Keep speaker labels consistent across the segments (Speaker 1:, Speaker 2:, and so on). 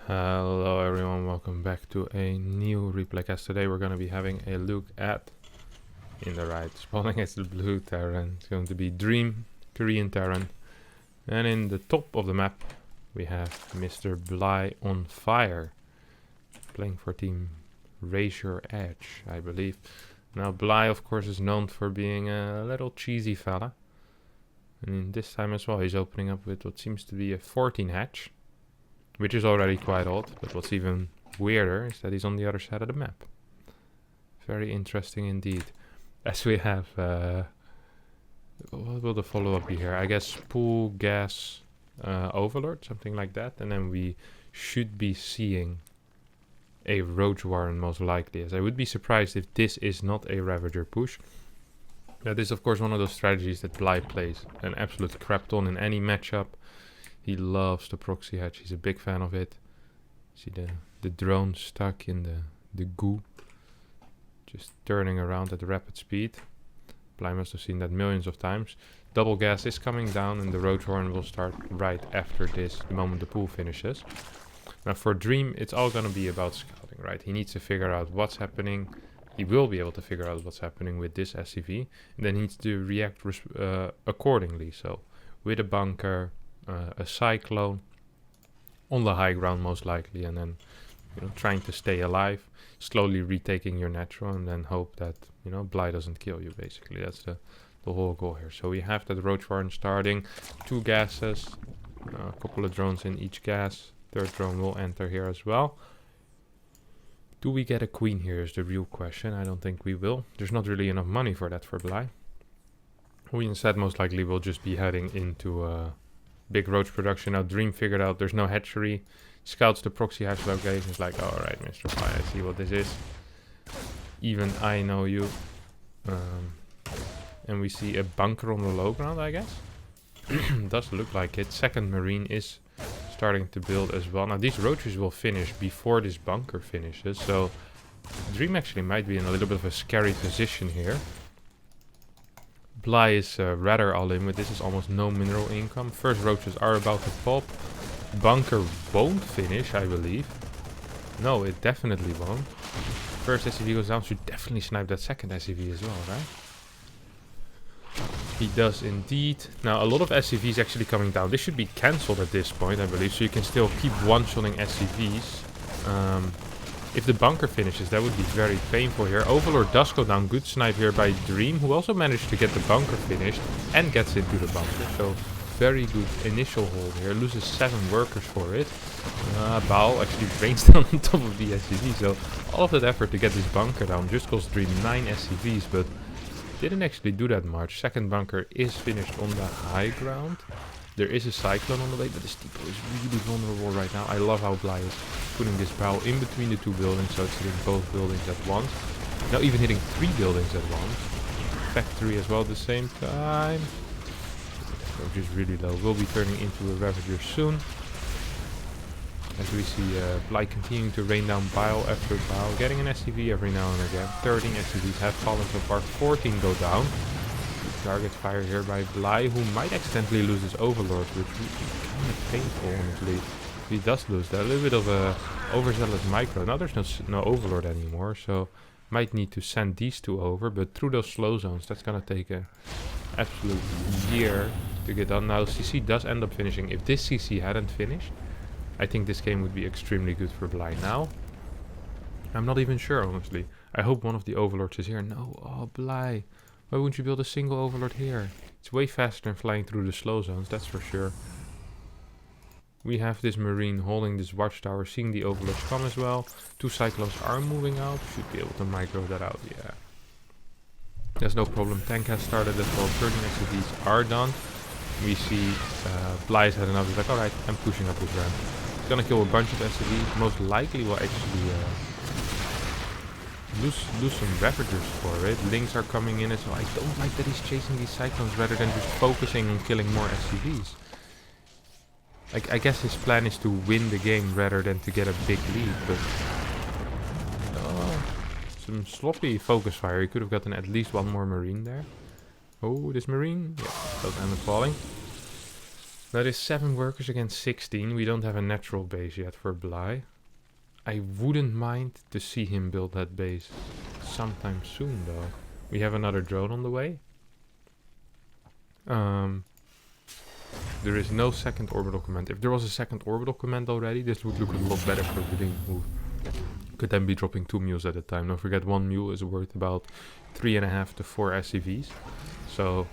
Speaker 1: Hello everyone, welcome back to a new replaycast. Today we're going to be having a look at, in the right spawning, it's the blue Terran. It's going to be Dream, Korean Terran. And in the top of the map we have Mr. Bly on fire, playing for team Raise Your Edge, I believe. Now Bly of course is known for being a little cheesy fella. And this time as well he's opening up with what seems to be a 14 hatch. Which is already quite odd, but what's even weirder is that he's on the other side of the map. Very interesting indeed. As we have, what will the follow-up be here? I guess pool, gas, overlord, something like that. And then we should be seeing a roach warren most likely, as I would be surprised if this is not a ravager push. That is of course one of those strategies that Bly plays an absolute crap ton in any matchup. He loves the proxy hatch. He's a big fan of it. See the drone stuck in the goo. Just turning around at rapid speed. Bly must have seen that millions of times. Double gas is coming down and the roach horn will start right after this, the moment the pool finishes. Now for Dream, it's all going to be about scouting, right? He needs to figure out what's happening. He will be able to figure out what's happening with this SCV. And then he needs to react accordingly. So with a bunker, a cyclone on the high ground most likely, and then trying to stay alive, slowly retaking your natural, and then hope that Bly doesn't kill you. Basically that's the whole goal here. So we have that roach warren starting, 2 gases, a couple of drones in each gas. Third drone will enter here as well. Do we get a queen here is the real question. I don't think we will. There's not really enough money for that for Bly. We instead most likely will just be heading into big roach production. Now Dream figured out there's no hatchery, scouts the proxy hatch location, is like, alright Mr. Bly, I see what this is, even I know you. And we see a bunker on the low ground, I guess. Does look like it. Second marine is starting to build as well. Now these roaches will finish before this bunker finishes, so Dream actually might be in a little bit of a scary position here. Bly is rather all in with this. Is almost no mineral income. First roaches are about to pop. Bunker won't finish, I believe. No, it definitely won't. First SCV goes down. Should definitely snipe that second SCV as well, right? He does indeed. Now a lot of SCVs actually coming down. This should be cancelled at this point, I believe. So you can still keep one-shotting SCVs. If the bunker finishes, that would be very painful here. Overlord does go down. Good snipe here by Dream, who also managed to get the bunker finished and gets into the bunker. So very good initial hold here. Loses 7 workers for it. Bao actually rains down on top of the SCV. So all of that effort to get this bunker down just cost Dream 9 SCVs, but didn't actually do that much. Second bunker is finished on the high ground. There is a cyclone on the way, but the steeple is really vulnerable right now. I love how Bly is putting this bow in between the 2 buildings, so it's hitting both buildings at once. Now even hitting 3 buildings at once. Factory as well at the same time. Which is really low. Will be turning into a Ravager soon. As we see Bly continuing to rain down bile after bile, getting an SCV every now and again. 13 SCVs have fallen so far, 14 go down. Target fire here by Bly, who might accidentally lose his overlord, which would be kind of painful, honestly. If he does lose that, a little bit of a overzealous micro. Now there's no overlord anymore, so might need to send these 2 over, but through those slow zones, that's gonna take an absolute year to get done. Now CC does end up finishing. If this CC hadn't finished, I think this game would be extremely good for Bly. Now I'm not even sure, honestly. I hope one of the overlords is here. No, oh Bly. Why wouldn't you build a single overlord here? It's way faster than flying through the slow zones, that's for sure. We have this marine holding this watchtower, seeing the overlords come as well. 2 cyclones are moving out. Should be able to micro that out, yeah. There's no problem. Tank has started as well. 13 SCVs are done. We see Bly's had enough. He's like, alright, I'm pushing up this ramp. He's gonna kill a bunch of SCVs. Most likely will actually lose some Ravagers for it. Links are coming in as well. I don't like that he's chasing these cyclones rather than just focusing on killing more SCVs. I guess his plan is to win the game rather than to get a big lead, but some sloppy focus fire. He could have gotten at least 1 more marine there. Oh, this marine, yeah, does end up falling. Now it is 7 workers against 16. We don't have a natural base yet for Bly. I wouldn't mind to see him build that base sometime soon though. We have another drone on the way. There is no second orbital command. If there was a second orbital command already, this would look a lot better for Green move. Could then be dropping 2 mules at a time. Don't forget 1 mule is worth about 3.5 to 4 SCVs. So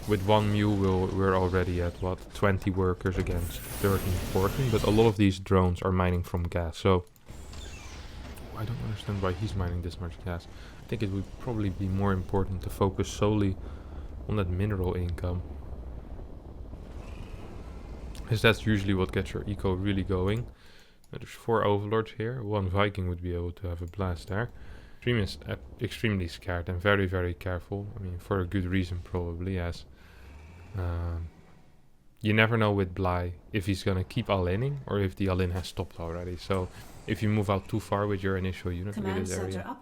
Speaker 1: with 1 mule we're already at what, 20 workers against 13, 14. But a lot of these drones are mining from gas. So I don't understand why he's mining this much gas. I think it would probably be more important to focus solely on that mineral income. Because that's usually what gets your eco really going. There's 4 overlords here. 1 Viking would be able to have a blast there. Dream is extremely scared and very, very careful. I mean, for a good reason probably, as you never know with Bly if he's gonna keep all-inning or if the all-in has stopped already. So if you move out too far with your initial unit with this area,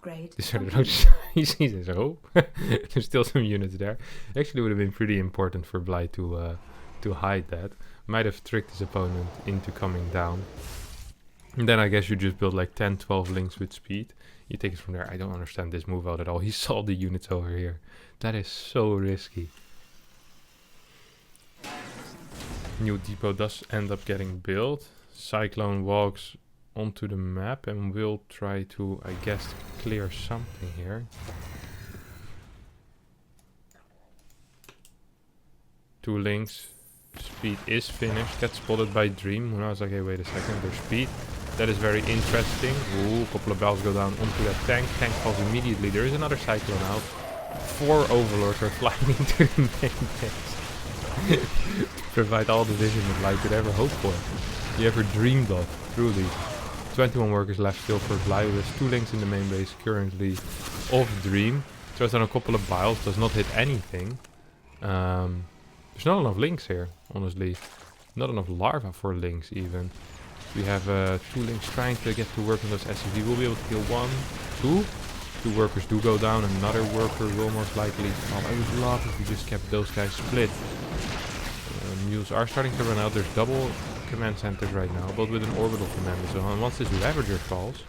Speaker 1: he sees his hope. There's still some units there. Actually, would have been pretty important for Bly to hide that. Might have tricked his opponent into coming down. And then I guess you just build like 10, 12 links with speed. You take it from there. I don't understand this move out at all. He saw the units over here. That is so risky. New depot does end up getting built. Cyclone walks onto the map and will try to, I guess, clear something here. 2 links. Speed is finished. Gets spotted by Dream. Who knows? Okay, wait a second. There's speed. That is very interesting. Ooh, a couple of bells go down onto that tank. Tank falls immediately. There is another cyclone out. 4 overlords are flying into the main base. Provide all the vision that Bly could ever hope for. You ever dreamed of, truly. 21 workers left still for Bly. There's 2 links in the main base currently of Dream. Throws down a couple of biles. Does not hit anything. There's not enough links here, honestly. Not enough larva for links even. We have 2 links trying to get to work on those SCV. We'll be able to kill 1, 2. 2 workers do go down. Another worker will most likely fall. I would love if we just kept those guys split. Mules are starting to run out. There's double command centers right now, but with an orbital command as well. And once this Ravager falls,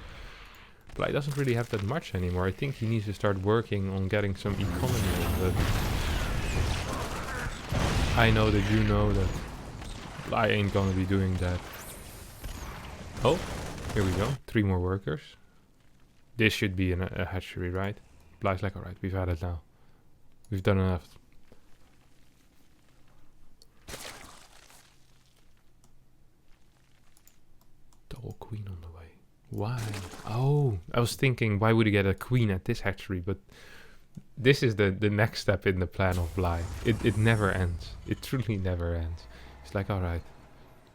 Speaker 1: Bly doesn't really have that much anymore. I think he needs to start working on getting some economy of it. I know that you know that Bly ain't gonna be doing that. Oh, here we go. 3 more workers. This should be a hatchery, right? Bly's like, alright, we've had it now. We've done enough. Double queen on the way. Why? Oh, I was thinking, why would he get a queen at this hatchery? But this is the next step in the plan of Bly. It never ends. It truly never ends. It's like, alright.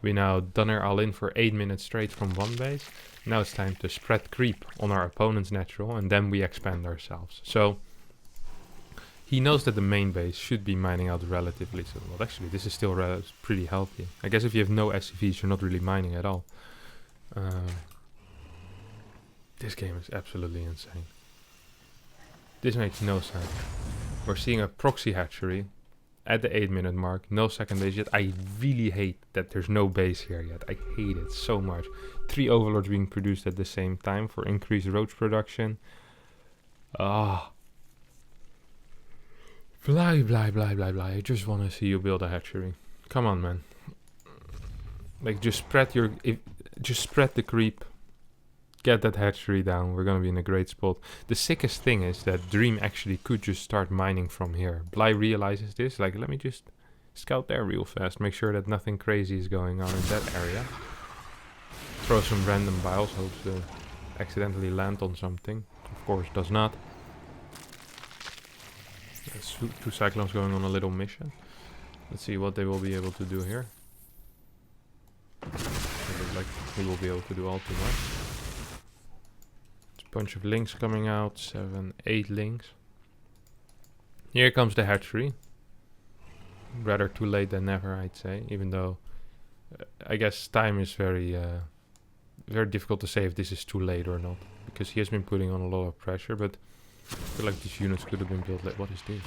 Speaker 1: We now done our all in for 8 minutes straight from one base. Now it's time to spread creep on our opponent's natural, and then we expand ourselves. So he knows that the main base should be mining out relatively soon. Well, actually, this is still pretty healthy. I guess if you have no SCVs, you're not really mining at all. This game is absolutely insane. This makes no sense. We're seeing a proxy hatchery at the 8-minute mark. No second base yet. I really hate that there's no base here yet. I hate it so much. 3 overlords being produced at the same time for increased roach production. Ah. Bly, Bly, Bly, Bly, Bly. I just want to see you build a hatchery. Come on, man. Like, just spread the creep. Get that hatchery down. We're gonna be in a great spot. The sickest thing is that Dream actually could just start mining from here. Bly realizes this. Like, let me just scout there real fast. Make sure that nothing crazy is going on in that area. Throw some random biles. Hopes to accidentally land on something. Of course, does not. There's 2 cyclones going on a little mission. Let's see what they will be able to do here. It looks like we will be able to do all too much. Bunch of links coming out, 7, 8 links. Here comes the hatchery. Rather too late than never, I'd say. Even though, I guess time is very difficult to say if this is too late or not, because he has been putting on a lot of pressure. But I feel like these units could have been built late. What is this?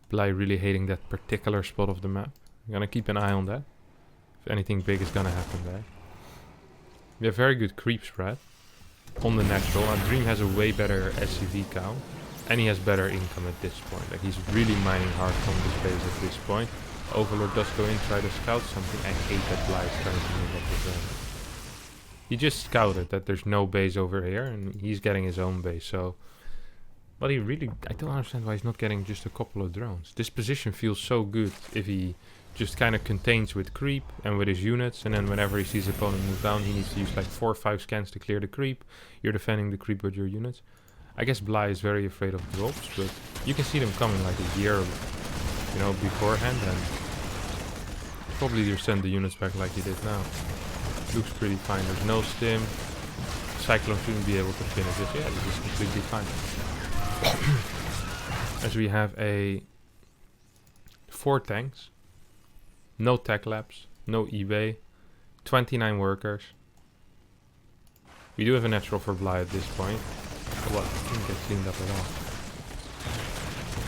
Speaker 1: Bly really hating that particular spot of the map. I'm gonna keep an eye on that. If anything big is gonna happen there. We have very good creep spread on the natural, and Dream has a way better SCV count. And he has better income at this point. Like, he's really mining hard from this base at this point. Overlord does go in, try to scout something. I hate that Bly is trying to move up the zone. He just scouted that there's no base over here, and he's getting his own base, so... But he really... I don't understand why he's not getting just a couple of drones. This position feels so good if he just kind of contains with creep and with his units, and then whenever he sees his opponent move down, he needs to use like 4 or 5 scans to clear the creep. You're defending the creep with your units. I guess Bly is very afraid of drops, but you can see them coming like a year, you know, beforehand, and probably just send the units back like he did now. Looks pretty fine. There's no stim. Cyclone shouldn't be able to finish it. Yeah, this is completely fine. As we have 4 tanks, no tech labs, no eBay, 29 workers. We do have a natural for Bly at this point. Well, I didn't get cleaned up at all.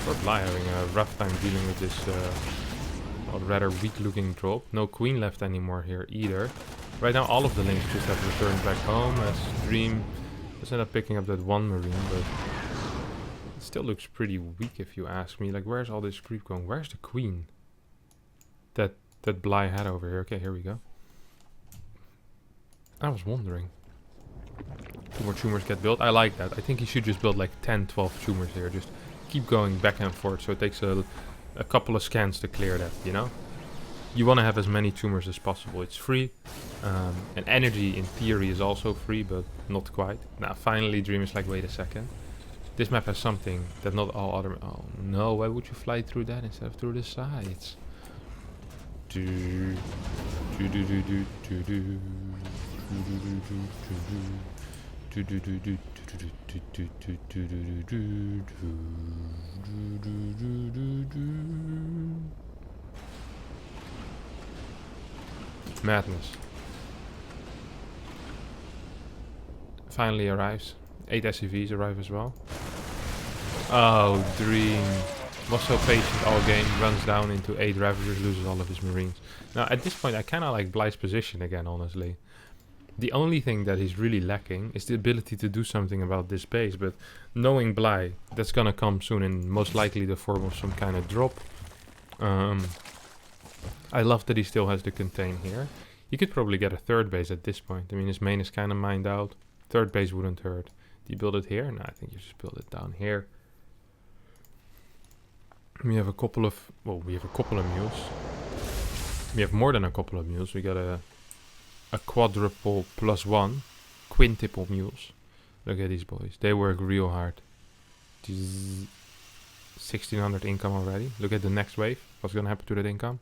Speaker 1: For Bly having a rough time dealing with this rather weak looking drop. No queen left anymore here either. Right now all of the links just have returned back home as Dream does end up picking up that 1 marine, but it still looks pretty weak if you ask me. Like, where's all this creep going? Where's the queen that Bly had over here? Okay, here we go. I was wondering. 2 more tumors get built. I like that. I think he should just build like 10, 12 tumors here. Just keep going back and forth, so it takes a couple of scans to clear that, you know? You want to have as many tumors as possible. It's free. And energy in theory is also free, but not quite. Now finally Dream is like, wait a second. This map has something that not all other... Oh no, why would you fly through that instead of through the sides? Madness. Finally arrives. 8 SCVs arrive as well. Oh, Dream was so patient all game, runs down into 8 Ravagers, loses all of his Marines. Now at this point I kinda like Bly's position again, honestly. The only thing that he's really lacking is the ability to do something about this base, but knowing Bly, that's gonna come soon in most likely the form of some kind of drop. I love that he still has the contain here. He could probably get a 3rd base at this point. I mean, his main is kind of mined out. 3rd base wouldn't hurt. Do you build it here? No, I think you just build it down here. We have a couple of... Well, we have a couple of mules. We have more than a couple of mules. We got a quadruple +1. Quintuple mules. Look at these boys. They work real hard. 1600 income already. Look at the next wave. What's going to happen to that income?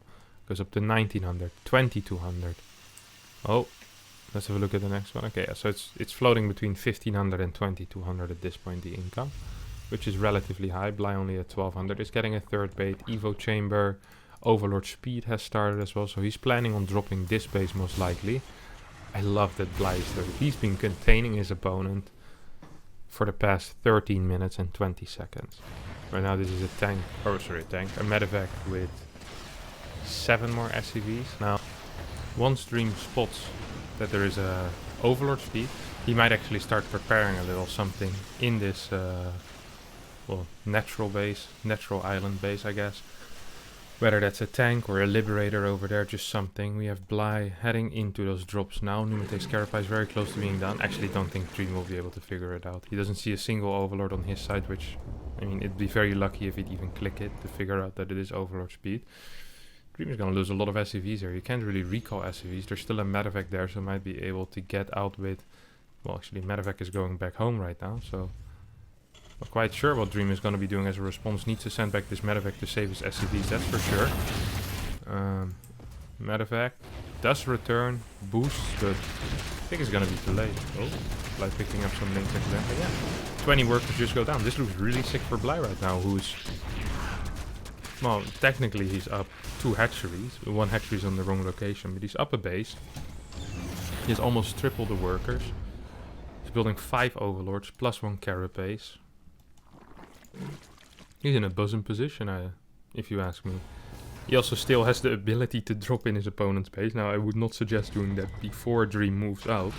Speaker 1: Goes up to 1900. 2200. Oh. Let's have a look at the next one. Okay, so it's floating between 1500 and 2200 at this point, the income, which is relatively high. Bly only at 1200. It's getting a 3rd bait. Evo chamber. Overlord speed has started as well, so he's planning on dropping this base most likely. I love that Bly is there. He's been containing his opponent for the past 13 minutes and 20 seconds. Right now this is a tank, a medevac with 7 more SCVs. Now, once Dream spots that there is a Overlord speed, he might actually start preparing a little something in this well, natural base, natural island base, I guess. Whether that's a tank or a Liberator over there, just something. We have Bly heading into those drops now. Numate's Carapace is very close to being done. Actually don't think Dream will be able to figure it out. He doesn't see a single Overlord on his side, which, I mean, it'd be very lucky if he'd even click it to figure out that it is Overlord speed. Dream is going to lose a lot of SCVs here. You can't really recall SCVs. There's still a medevac there, so might be able to get out with... Well, actually, medevac is going back home right now, so... Not quite sure what Dream is going to be doing as a response. Needs to send back this medevac to save his SCVs, that's for sure. Medevac does return, boosts, but I think it's going to be too late. Oh, Bly picking up some links accidentally. Yeah, 20 workers just go down. This looks really sick for Bly right now, who's... Well, technically he's up 2 hatcheries. 1 hatchery is on the wrong location, but he's up a base. He has almost triple the workers. He's building 5 Overlords plus 1 Carapace. He's in a buzzing position, if you ask me. He also still has the ability to drop in his opponent's base. Now, I would not suggest doing that before Dream moves out.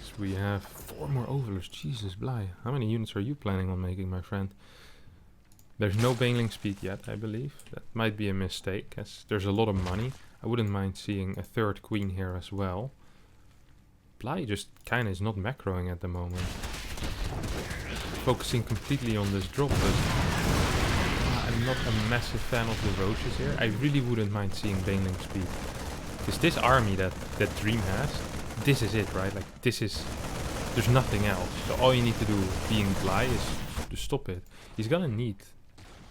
Speaker 1: So we have 4 more overlords. Jesus, Bly. How many units are you planning on making, my friend? There's no Baneling speed yet, I believe. That might be a mistake, as there's a lot of money. I wouldn't mind seeing a 3rd queen here as well. Bly just kinda is not macroing at the moment. Focusing completely on this drop, but I'm not a massive fan of the roaches here. I really wouldn't mind seeing Baneling speed. Because this army that Dream has, this is it, right? Like, this is... There's nothing else. So all you need to do, being Bly, is to stop it. He's gonna need...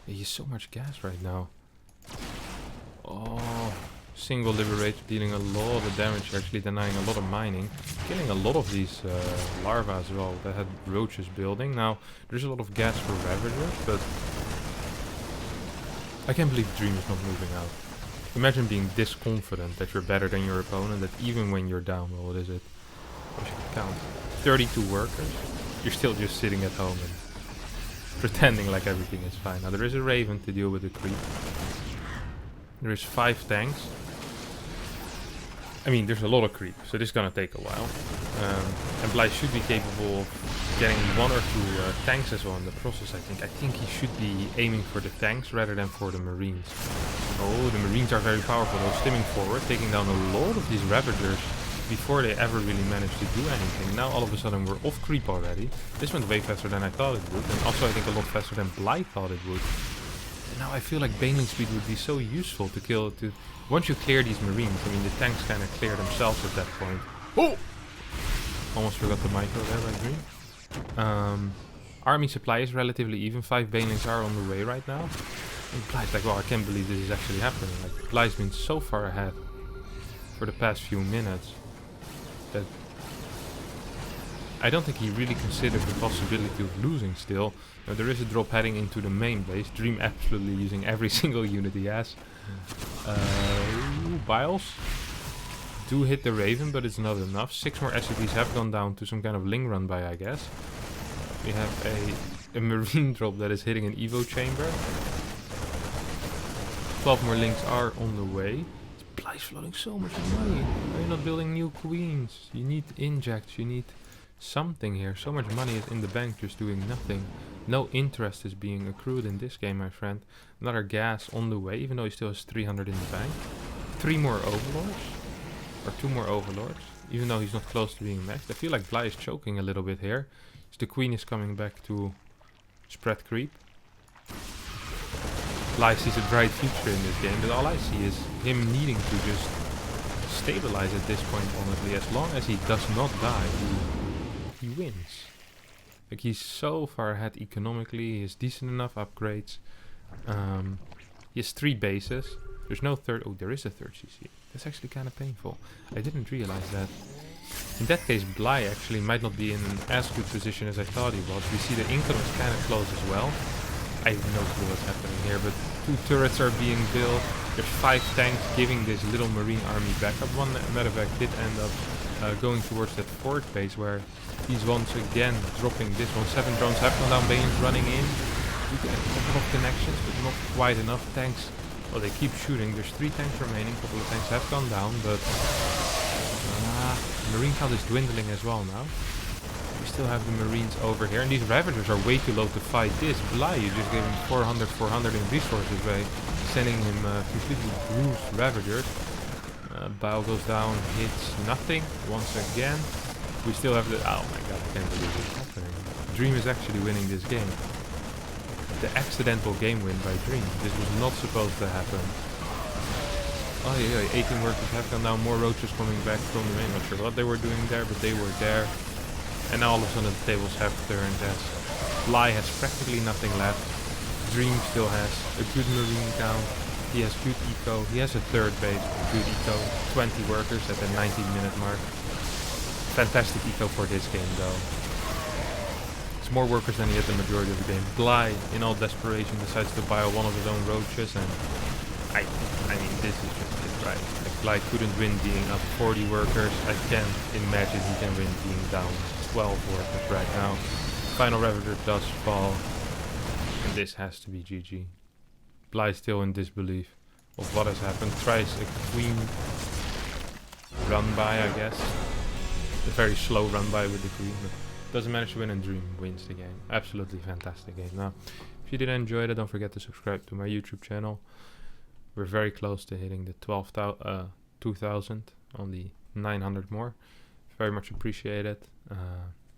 Speaker 1: He has so much gas right now. Oh... Single Liberator dealing a lot of damage, actually denying a lot of mining. Killing a lot of these larvae as well that had roaches building. Now, there's a lot of gas for Ravagers, but... I can't believe Dream is not moving out. Imagine being this confident that you're better than your opponent, that even when you're down, well, what is it? I should count. 32 workers. You're still just sitting at home and pretending like everything is fine. Now, there is a Raven to deal with the creep. There is 5 tanks. I mean, there's a lot of creep, so this is gonna take a while. And Bly should be capable of getting 1 or 2 tanks as well in the process, I think. I think he should be aiming for the tanks rather than for the Marines. Oh, the Marines are very powerful though, stimming forward, taking down a lot of these Ravagers before they ever really managed to do anything. Now all of a sudden we're off creep already. This went way faster than I thought it would, and also I think a lot faster than Bly thought it would. And now I feel like Baneling speed would be so useful to kill, once you clear these Marines. I mean, the tanks kind of clear themselves at that point. Oh! Almost forgot the micro there by Dream. Army supply is relatively even. 5 Banelings are on the way right now. And Bly's like, well, I can't believe this is actually happening. Like, Bly's been so far ahead for the past few minutes that I don't think he really considered the possibility of losing still. Now, there is a drop heading into the main base. Dream absolutely using every single unit he has. Biles do hit the Raven, but it's not enough. 6 more SCVs have gone down to some kind of Ling run by, I guess. We have a Marine drop that is hitting an Evo chamber. 12 more Lings are on the way. Bly's floating so much money. Why are you not building new queens? You need injects, you need something here. So much money is in the bank just doing nothing. No interest is being accrued in this game, my friend. Another gas on the way, even though he still has 300 in the bank. 3 more overlords. Or 2 more overlords. Even though he's not close to being maxed. I feel like Bly is choking a little bit here. So the queen is coming back to spread creep. Bly sees a bright future in this game, but all I see is him needing to just stabilize at this point, honestly. As long as he does not die, he wins. Like, he's so far ahead economically, he has decent enough upgrades. He has 3 bases. There's no third... Oh, there is a third CC. That's actually kind of painful. I didn't realize that. In that case, Bly actually might not be in an as good position as I thought he was. We see the income is kind of close as well. I have no clue what's happening here, but 2 turrets are being built. There's 5 tanks giving this little Marine army backup. One medevac did end up going towards that 4th base, where he's once again dropping this one. 7 drones have gone down, Bane's running in. We get a couple of connections, but not quite enough tanks. Well, they keep shooting. There's 3 tanks remaining. A couple of tanks have gone down, but Marine count is dwindling as well now. We still have the Marines over here, and these Ravagers are way too low to fight this. Bly, you just gave him 400 in resources by sending him completely bruised Ravagers. Bile goes down, hits nothing once again. We still have the... Oh my god, I can't believe this is happening. Dream is actually winning this game. The accidental game win by Dream. This was not supposed to happen. Oh yeah, 18 workers have gone down, more roaches coming back from the main. Not sure what they were doing there, but they were there. And now all of a sudden the tables have turned as Bly has practically nothing left. Dream still has a good Marine count. He has good eco. He has a 3rd base, good eco. 20 workers at the 19-minute mark. Fantastic eco for this game though. It's more workers than he had the majority of the game. Bly, in all desperation, decides to buy one of his own roaches, and I mean, this is just it, right? Like, Bly couldn't win being up 40 workers. I can't imagine he can win being down 12 workers right now. Final Ravager does fall, and this has to be GG. lies still in disbelief of what has happened. Tries a queen run by, I guess. A very slow run by with the queen, but doesn't manage to win, and Dream wins the game. Absolutely fantastic game. Now, if you did enjoy it, don't forget to subscribe to my YouTube channel. We're very close to hitting the 2,000, only 900 more. Very much appreciate it.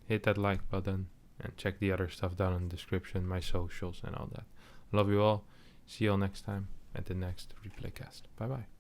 Speaker 1: Hit that like button and check the other stuff down in the description, my socials and all that. Love you all. See you all next time at the next replaycast. Bye bye.